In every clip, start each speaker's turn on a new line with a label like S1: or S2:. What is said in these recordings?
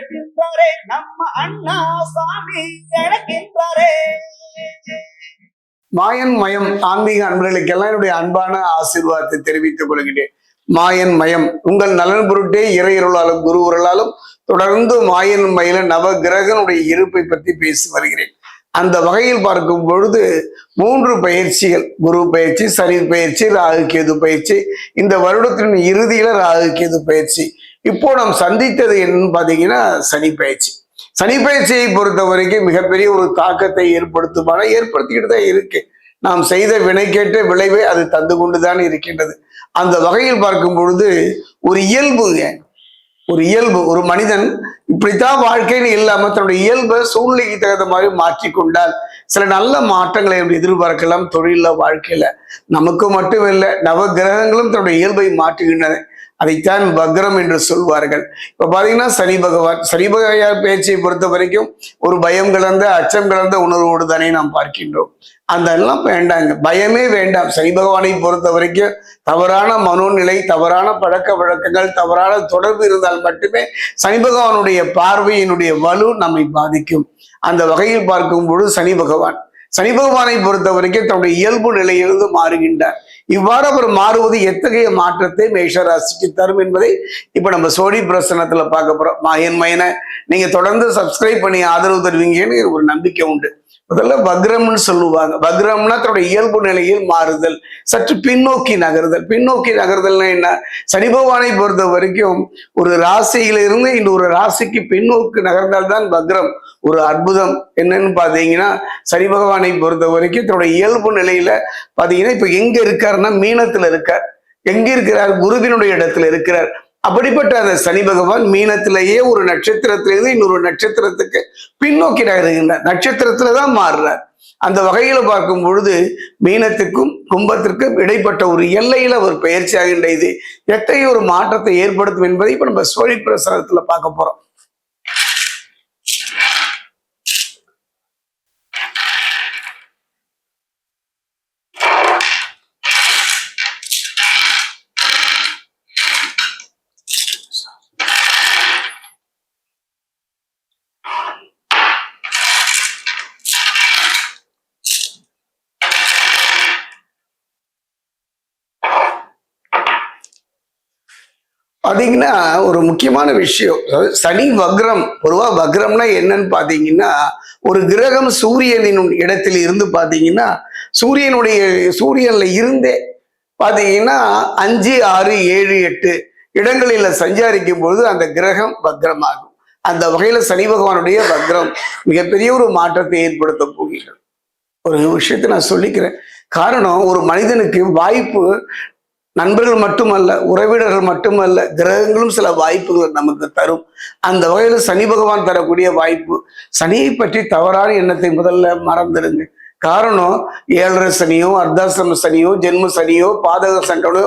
S1: அழைக்கின்றாரே நம்ம அண்ணா சாமி அழைக்கின்றாரே.
S2: மாயன் மயம் ஆன்மீக அன்பர்களுக்கெல்லாம் என்னுடைய அன்பான ஆசீர்வாதத்தை தெரிவித்துக் கொள்கிறேன். மாயன் மயம் உங்கள் நலன் பொருட்டே இறையருளாலும் குரு உருளாலும் தொடர்ந்து மாயன் மயில நவ கிரகனுடைய இருப்பை பற்றி பேசி வருகிறேன். அந்த வகையில் பார்க்கும் பொழுது 3 பயிற்சிகள், குரு பயிற்சி, சனி பயிற்சி, ராகு கேது பயிற்சி, இந்த வருடத்தின் இறுதியில ராகு கேது பயிற்சி. இப்போ நாம் சந்தித்தது என்னன்னு பாத்தீங்கன்னா சனி பயிற்சி. சனி பயிற்சியை பொறுத்த வரைக்கும் மிகப்பெரிய ஒரு தாக்கத்தை ஏற்படுத்திக்கிட்டு தான் இருக்கு. நாம் செய்த வினைக்கேற்ற விளைவை அது தந்து கொண்டுதான் இருக்கின்றது. அந்த வகையில் பார்க்கும் பொழுது ஒரு இயல்பு ஒரு மனிதன் இப்படித்தான் வாழ்க்கைன்னு இல்லாம தன்னுடைய இயல்பை சூழ்நிலைக்கு தகுந்த மாதிரி மாற்றிக்கொண்டால் சில நல்ல மாற்றங்களை எதிர்பார்க்கலாம். தொழில வாழ்க்கையில நமக்கு மட்டும் இல்லை, நவ கிரகங்களும் தன்னுடைய இயல்பை மாற்றுகின்றன. அதைத்தான் வக்ரம் என்று சொல்வார்கள். இப்ப பாத்தீங்கன்னா சனி பகவான் பேச்சை பொறுத்த வரைக்கும் ஒரு பயம் கலந்த அச்சம் கலந்த உணர்வோடு தானே நாம் பார்க்கின்றோம். அந்த எல்லாம் வேண்டாங்க, பயமே வேண்டாம். சனி பகவானை பொறுத்த வரைக்கும் தவறான மனோநிலை, தவறான பழக்க வழக்கங்கள், தவறான தொடர்பு இருந்தால் மட்டுமே சனி பகவானுடைய பார்வையினுடைய வலு நம்மை பாதிக்கும். அந்த வகையில் பார்க்கும் பொழுது சனி பகவானை பொறுத்த வரைக்கும் தன்னுடைய இயல்பு நிலையிலிருந்து மாறுகின்றார். இவ்வாறு அவர் மாறுவது எத்தகைய மாற்றத்தை மேஷராசிக்கு தரும் என்பதை இப்ப நம்ம சோழி பிரசனத்துல பார்க்க போறோம். மாயன் மயனை நீங்க தொடர்ந்து சப்ஸ்கிரைப் பண்ணி ஆதரவு தருவீங்கன்னு ஒரு நம்பிக்கை உண்டு. முதல்ல வக்ரம்னு சொல்லுவாங்க. வக்ரம்னா தன்னுடைய இயல்பு நிலையில் மாறுதல், சற்று பின்னோக்கி நகர்தல்னா என்ன? சனி பகவானை பொறுத்த வரைக்கும் ஒரு ராசியிலிருந்து இன்னொரு ராசிக்கு பின்னோக்கு நகர்ந்தால்தான் வக்ரம். ஒரு அற்புதம் என்னன்னு பாத்தீங்கன்னா சனி பகவானை பொறுத்த வரைக்கும் தன்னுடைய இயல்பு நிலையில பாத்தீங்கன்னா இப்ப எங்க இருக்காருன்னா மீனத்துல இருக்கார். எங்க இருக்கிறார்? குருவினுடைய இடத்துல இருக்கிறார். அப்படிப்பட்ட அந்த சனி பகவான் மீனத்திலேயே ஒரு நட்சத்திரத்திலிருந்து இன்னொரு நட்சத்திரத்துக்கு பின்னோக்கி நகருகின்றார். நட்சத்திரத்துலதான் மாறுறார். அந்த வகையில பார்க்கும் பொழுது மீனத்துக்கும் கும்பத்திற்கும் இடைப்பட்ட ஒரு எல்லையில ஒரு பயிற்சி ஆகின்ற இது எத்தகைய ஒரு மாற்றத்தை ஏற்படுத்தும் என்பதை இப்ப நம்ம சோழி பிரசாரத்துல பார்க்க போறோம். பாத்தீங்கன்னா ஒரு முக்கியமான விஷயம், சனி வக்ரம். பொதுவா வக்ரம்னா என்னன்னு பாத்தீங்கன்னா ஒரு கிரகம் சூரியனின் இடத்தில் இருந்து பாத்தீங்கன்னா சூரியன்ல இருந்தே பாத்தீங்கன்னா 5, 6, 7, 8 இடங்களில சஞ்சாரிக்கும் பொழுது அந்த கிரகம் வக்ரமாகும். அந்த வகையில சனி பகவானுடைய வக்ரம் மிகப்பெரிய ஒரு மாற்றத்தை ஏற்படுத்த போகிறது. ஒரு விஷயத்தை நான் சொல்லிக்கிறேன். காரணம், ஒரு மனிதனுக்கு வாய்ப்பு நண்பர்கள் மட்டுமல்ல, உறவினர்கள் மட்டுமல்ல, கிரகங்களும் சில வாய்ப்புகளை நமக்கு தரும். அந்த வகையில சனி பகவான் தரக்கூடிய வாய்ப்பு. சனியை பற்றி தவறான எண்ணத்தை முதல்ல மறந்துடுங்க. காரணம், 7.5 சனியோ, அர்த்தாசிரம சனியோ, ஜென்ம சனியோ, பாதக சண்டனோ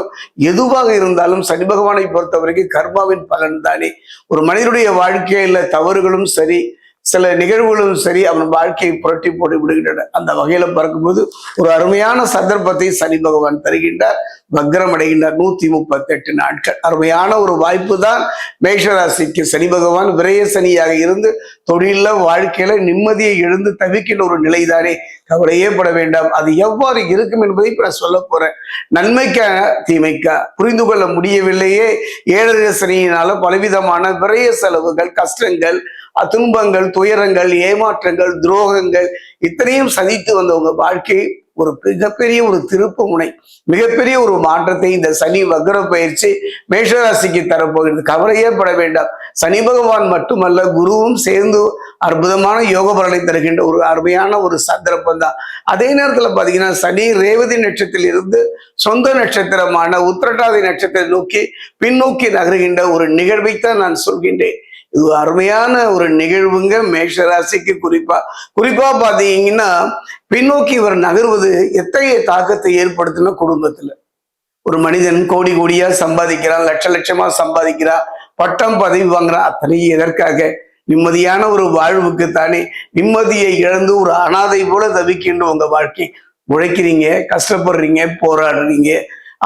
S2: எதுவாக இருந்தாலும் சனி பகவானை பொறுத்த வரைக்கும் கர்மாவின் பலன் தானே. ஒரு மனிதனுடைய வாழ்க்கையில தவறுகளும் சரி, சில நிகழ்வுகளும் சரி, அவன் வாழ்க்கையை புரட்டி போட்டு விடுகின்றன. அந்த வகையில பார்க்கும்போது ஒரு அருமையான சந்தர்ப்பத்தை சனி பகவான் தருகின்றார். வக்ரம் அடைகின்றார் 138 நாட்கள். அருமையான ஒரு வாய்ப்பு தான் மேஷராசிக்கு. சனி பகவான் விரய சனியாக இருந்து தொழில வாழ்க்கையில நிம்மதியை எழுந்து தவிக்கின்ற ஒரு நிலைதானே. கவலையே பட வேண்டாம். அது எவ்வாறு இருக்கும் என்பதை இப்ப நான் சொல்ல போறேன். நன்மைக்கா தீமைக்கா புரிந்து கொள்ள முடியவில்லையே. 7.5 சனியினால பலவிதமான விரய செலவுகள், கஷ்டங்கள், துன்பங்கள், துயரங்கள், ஏமாற்றங்கள், துரோகங்கள் இத்தனையும் சந்தித்து வந்த உங்க வாழ்க்கை ஒரு மிகப்பெரிய ஒரு திருப்பு முனை, மிகப்பெரிய ஒரு மாற்றத்தை இந்த சனி வக்ர பயிற்சி மேஷராசிக்கு தரப்போகிறது. கவலையே பட வேண்டாம். சனி பகவான் மட்டுமல்ல, குருவும் சேர்ந்து அற்புதமான யோக பலனை தருகின்ற ஒரு அருமையான ஒரு சந்தர்ப்பம் தான். அதே நேரத்துல பாத்தீங்கன்னா சனி ரேவதி நட்சத்திரத்தில் இருந்து சொந்த நட்சத்திரமான உத்திரட்டாதி நட்சத்திரத்தை நோக்கி பின்னோக்கி நகர்கின்ற ஒரு நிகழ்வைத்தான் நான் சொல்கின்றேன். இது அருமையான ஒரு நிகழ்வுங்க மேஷராசிக்கு. குறிப்பா பாத்தீங்கன்னா பின்னோக்கி இவர் நகர்வது எத்தகைய தாக்கத்தை ஏற்படுத்தின குடும்பத்துல. ஒரு மனிதன் கோடி கோடியா சம்பாதிக்கிறான், லட்சமா சம்பாதிக்கிறான், பட்டம் பதவி வாங்குறான். அத்தனை எதற்காக? நிம்மதியான ஒரு வாழ்வுக்கு தானே. நிம்மதியை இழந்து ஒரு அனாதை போல தவிக்கின்ற உங்க வாழ்க்கை. உழைக்கிறீங்க, கஷ்டப்படுறீங்க, போராடுறீங்க,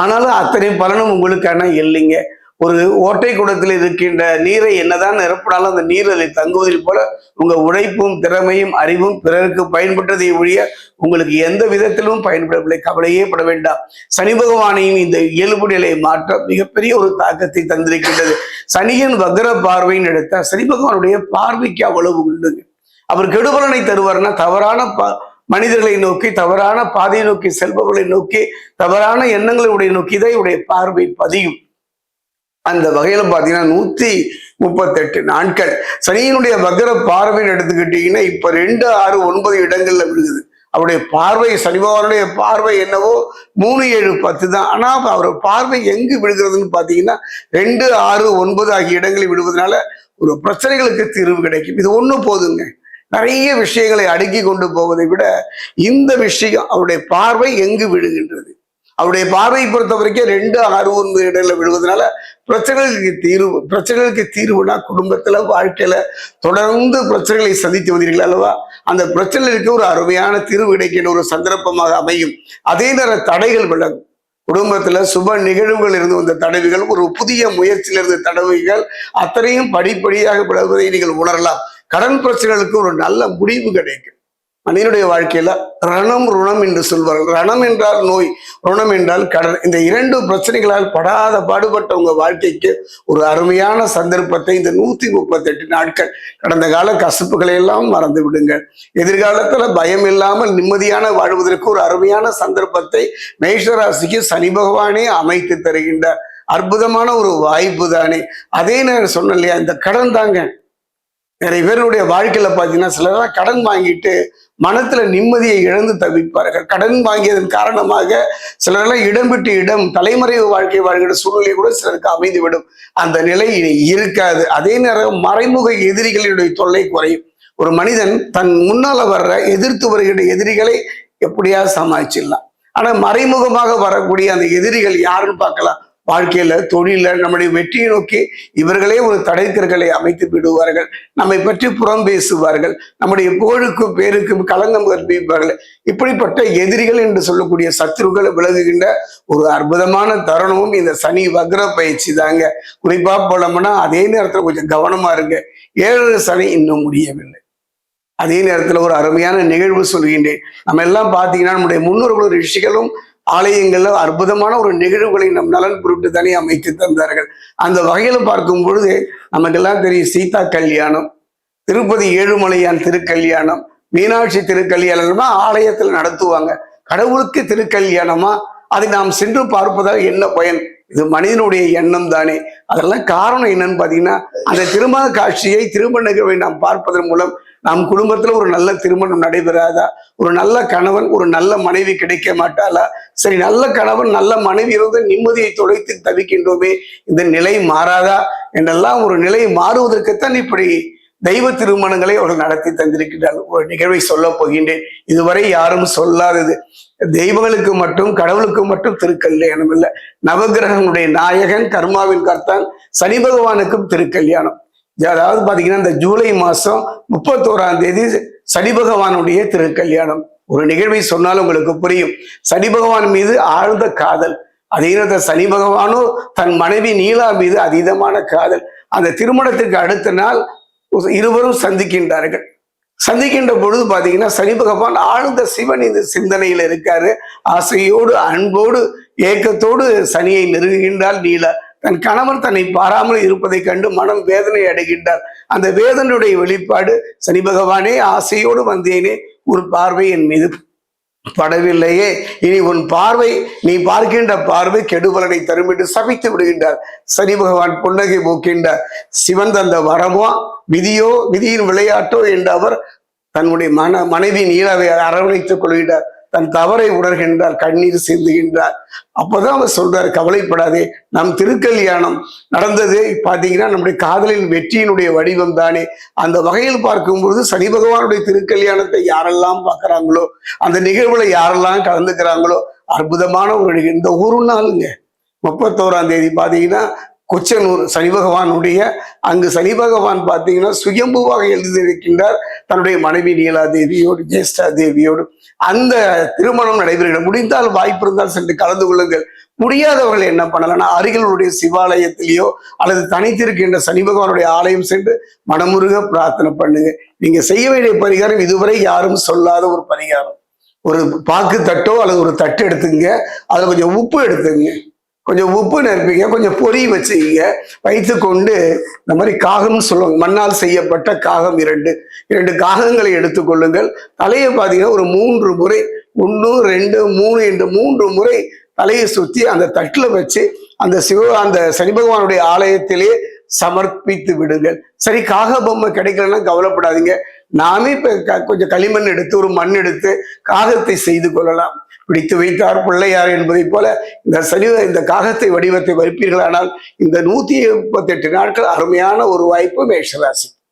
S2: ஆனாலும் அத்தனை பலனும் உங்களுக்கான இல்லைங்க. ஒரு ஓட்டை குடத்தில் இருக்கின்ற நீரை என்னதான் நிரப்பினாலும் அந்த நீர் அதில் தங்குவதில் போல உங்க உழைப்பும் திறமையும் அறிவும் பிறருக்கு பயன்பட்டதை ஒழிய உங்களுக்கு எந்த விதத்திலும் பயன்படவில்லை. கவலையே பட வேண்டாம். சனி பகவானின் இந்த இயல்பு நிலை மாற்றம் மிகப்பெரிய ஒரு தாக்கத்தை தந்திருக்கின்றது. சனியின் வக்ர பார்வைன்னு எடுத்தா சனி பகவானுடைய பார்வைக்கு அவ்வளவு உண்டுங்க. அவர் கெடுபலனை தருவார்னா தவறான மனிதர்களை நோக்கி, தவறான பாதையை நோக்கி செல்பவர்களை நோக்கி, தவறான எண்ணங்களுடைய நோக்கி தான் இவருடைய பார்வை பதியும். அந்த வகையில பாத்தீங்கன்னா 138 நாட்கள் சனியினுடைய வக்ர பார்வைன்னு எடுத்துக்கிட்டீங்கன்னா இப்ப 2, 6, 9 இடங்கள்ல விழுகுது. அவருடைய பார்வை, சனி பகவானுடைய பார்வை என்னவோ 3, 7, 10 தான். ஆனா அவர் பார்வை எங்கு விழுகிறதுன்னு பாத்தீங்கன்னா 2, 6, 9 ஆகிய இடங்களில் விடுவதனால ஒரு பிரச்சனைகளுக்கு தீர்வு கிடைக்கும். இது ஒண்ணு போதுங்க. நிறைய விஷயங்களை அடுக்கி கொண்டு போவதை விட இந்த விஷயம் அவருடைய பார்வை எங்கு விழுகின்றது. அவருடைய பார்வையை பொறுத்த வரைக்கும் 2, 6, 9 இடங்களை விழுவதனால பிரச்சனைகளுக்கு தீர்வுனா குடும்பத்துல வாழ்க்கையில தொடர்ந்து பிரச்சனைகளை சந்தித்து வந்தீர்கள் அல்லவா, அந்த பிரச்சனைகளுக்கு ஒரு அருமையான தீர்வு கிடைக்கின்ற ஒரு சந்தர்ப்பமாக அமையும். அதே நேர தடைகள் விலகும். குடும்பத்துல சுப நிகழ்வுகள் இருந்து வந்த தடவைகள், ஒரு புதிய முயற்சியில இருந்த தடவைகள் அத்தனையும் படிப்படியாக விலகுவதை நீங்கள் உணரலாம். கடன் பிரச்சனைகளுக்கு ஒரு நல்ல முடிவு கிடைக்கும். மனிதனுடைய வாழ்க்கையில ரணம் ருணம் என்று சொல்வார்கள். ரணம் என்றால் நோய், ருணம் என்றால் கடன். இந்த 2 பிரச்சனைகளால் படாத பாடுபட்ட உங்க வாழ்க்கைக்கு ஒரு அருமையான சந்தர்ப்பத்தை இந்த 138 நாட்கள் கடந்த கால கசப்புகளை எல்லாம் மறந்து விடுங்கள். எதிர்காலத்துல பயம் இல்லாமல் நிம்மதியான வாழ்வதற்கு ஒரு அருமையான சந்தர்ப்பத்தை மேஷராசிக்கு சனி பகவானே அமைத்து தருகின்றார். அற்புதமான ஒரு வாய்ப்பு தானே. அதே நேரம் சொன்ன இல்லையா, இந்த கடன் தாங்க நிறைய பேருடைய வாழ்க்கையில பாத்தீங்கன்னா சிலரெல்லாம் கடன் வாங்கிட்டு மனத்துல நிம்மதியை இழந்து தவிப்பார்கள். கடன் வாங்கியதன் காரணமாக சிலரெல்லாம் இடம் விட்டு இடம் தலைமறைவு வாழ்க்கை வாழ்கிற சூழ்நிலை கூட சிலருக்கு அமைந்துவிடும். அந்த நிலை இனி இருக்காது. அதே நேரம் மறைமுக எதிரிகளுடைய தொல்லை குறையும். ஒரு மனிதன் தன் முன்னால வர்ற எதிர்த்து வருகிற எதிரிகளை எப்படியா சமாளிச்சிடலாம். ஆனா மறைமுகமாக வரக்கூடிய அந்த எதிரிகள் யாருன்னு பார்க்கலாம். வாழ்க்கையில, தொழில, நம்முடைய வெற்றியை நோக்கி இவர்களே ஒரு தடைக்கற்களை அமைத்து விடுவார்கள். நம்மை பற்றி புறம் பேசுவார்கள். நம்முடைய புகழுக்கும் பேருக்கும் களங்கம் கற்பிப்பார்கள். இப்படிப்பட்ட எதிரிகள் என்று சொல்லக்கூடிய சத்துருக்கள் விலகுகின்ற ஒரு அற்புதமான தருணமும் இந்த சனி வக்ர பயிற்சி தாங்க. குறிப்பா போனோம்னா அதே நேரத்துல கொஞ்சம் கவனமா இருங்க. 7 சனி இன்னும் முடியவில்லை. அதே நேரத்துல ஒரு அருமையான நிகழ்வு சொல்கின்றேன். நம்ம எல்லாம் பாத்தீங்கன்னா நம்முடைய முன்னோர்களும் ரிஷிகளும் ஆலயங்கள்ல அற்புதமான ஒரு நிகழ்வுகளை நம் நலன் பொருட்டு தானே அமைத்து தந்தார்கள். அந்த வகையில பார்க்கும் பொழுது நமக்கெல்லாம் தெரியும், சீதா கல்யாணம், திருப்பதி ஏழுமலையான் திருக்கல்யாணம், மீனாட்சி திருக்கல்யாணமா ஆலயத்துல நடத்துவாங்க. கடவுளுக்கு திருக்கல்யாணமா, அதை நாம் சென்று பார்ப்பதால் என்ன பயன்? இது மனிதனுடைய எண்ணம் தானே. அதெல்லாம் காரணம் என்னன்னு பாத்தீங்கன்னா, அந்த திருமண காட்சியை, திருமண நிகழ்வை நாம் பார்ப்பதன் மூலம் நம் குடும்பத்துல ஒரு நல்ல திருமணம் நடைபெறாதா? ஒரு நல்ல கணவன், ஒரு நல்ல மனைவி கிடைக்க மாட்டாளா? சரி, நல்ல கணவன் நல்ல மனைவி இருந்து நிம்மதியை தொலைத்து தவிக்கின்றோமே, இந்த நிலை மாறாதா என்றெல்லாம் ஒரு நிலை மாறுவதற்குத்தான் இப்படி தெய்வ திருமணங்களை அவர்கள் நடத்தி தந்திருக்கிறார்கள். ஒரு நிகழ்வை சொல்ல போகின்றேன். இதுவரை யாரும் சொல்லாதது. தெய்வங்களுக்கு மட்டும், கடவுளுக்கு மட்டும் திருக்கல்யாணம் இல்லை. நவகிரகனுடைய நாயகன், கர்மாவின் கர்த்தான் சனி பகவானுக்கும் திருக்கல்யாணம். அதாவது பாத்தீங்கன்னா இந்த ஜூலை மாசம் 31ஆம் தேதி சனி பகவானுடைய திருக்கல்யாணம். ஒரு நிகழ்வை சொன்னாலும் உங்களுக்கு புரியும். சனி பகவான் மீது ஆழ்ந்த காதல். அதே நேரத்தில் சனி பகவானோ தன் மனைவி நீலா மீது அதீதமான காதல். அந்த திருமணத்திற்கு அடுத்த நாள் இருவரும் சந்திக்கின்றார்கள். சந்திக்கின்ற பொழுது பாத்தீங்கன்னா சனி பகவான் ஆழ்ந்த சிவன் இந்த சிந்தனையில இருக்காரு. ஆசையோடு, அன்போடு, ஏக்கத்தோடு சனியை நெருங்குகின்றாள் நீலா. தன் கணவன் தன்னை பாராமல் இருப்பதை கண்டு மனம் வேதனை அடைகின்றார். அந்த வேதனையுடைய வெளிப்பாடு, சனி பகவானே ஆசையோடு வந்தேனே, ஒரு பார்வை என் மீது படவில்லையே, இனி உன் பார்வை, நீ பார்க்கின்ற பார்வை கெடுபலனை தரும் என்று சபித்து விடுகின்றார். சனி பகவான் புன்னகை போக்கின்றார். சிவன் தந்த வரமோ விதியோ, விதியின் விளையாட்டோ என்று அவர் தன்னுடைய மனைவி நீலாவை அரவணைத்துக் கொள்கின்றார். தன் தவறை உணர்கின்றார், கண்ணீர் சிந்துகின்றார். அப்பதான் அவர் சொல்றாரு, கவலைப்படாதே, நம் திருக்கல்யாணம் நடந்தது பாத்தீங்கன்னா நம்முடைய காதலின் வெற்றியினுடைய வடிவம் தானே. அந்த வகையில் பார்க்கும்பொழுது சனி பகவானுடைய திருக்கல்யாணத்தை யாரெல்லாம் பார்க்கறாங்களோ, அந்த நிகழ்வுல யாரெல்லாம் கலந்துக்கிறாங்களோ, அற்புதமான ஒரு நிகழ்வு. இந்த ஒரு நாளுங்க 31ஆம் தேதி பாத்தீங்கன்னா குச்சனூர் சனி பகவானுடைய அங்கு சனி பகவான் பார்த்தீங்கன்னா சுயம்புவாக எழுதியிருக்கின்றார் தன்னுடைய மனைவி நீலா தேவியோடு ஜேஷ்டா தேவியோடு. அந்த திருமணம் நடைபெறுகிறது. முடிந்தால் வாய்ப்பு இருந்தால் சென்று கலந்து கொள்ளுங்கள். முடியாதவர்கள் என்ன பண்ணலாம்னா அருகிலுடைய சிவாலயத்திலேயோ அல்லது தனித்திருக்கின்ற சனி பகவானுடைய ஆலயம் சென்று மனமுருக பிரார்த்தனை பண்ணுங்க. நீங்க செய்ய வேண்டிய பரிகாரம் இதுவரை யாரும் சொல்லாத ஒரு பரிகாரம். ஒரு பாக்கு தட்டோ அல்லது ஒரு தட்டு எடுத்துங்க, அதுல கொஞ்சம் உப்பு எடுத்துங்க, கொஞ்சம் உப்பு நிரப்பிங்க, கொஞ்சம் பொறி வச்சுக்கிங்க. வைத்து கொண்டு இந்த மாதிரி காகம்னு சொல்லுவாங்க, மண்ணால் செய்யப்பட்ட காகம் இரண்டு காகங்களை எடுத்துக்கொள்ளுங்கள். தலையை பார்த்தீங்கன்னா ஒரு 3 முறை 1 2 3 என்று 3 முறை தலையை சுற்றி அந்த தட்டுல வச்சு அந்த சனி பகவானுடைய ஆலயத்திலே சமர்ப்பித்து விடுங்கள். சரி, காக பொம்மை கிடைக்கலன்னா கவலைப்படாதீங்க. நாமே இப்ப கொஞ்சம் களிமண் எடுத்து ஒரு மண் எடுத்து காகத்தை செய்து கொள்ளலாம். பிடித்து வைத்தார் பிள்ளையார் என்பதை போல இந்த காகத்தை வடிவத்தை வைப்பீர்களானால் இந்த 138 நாட்கள் அருமையான ஒரு வாய்ப்பு மேஷராசி.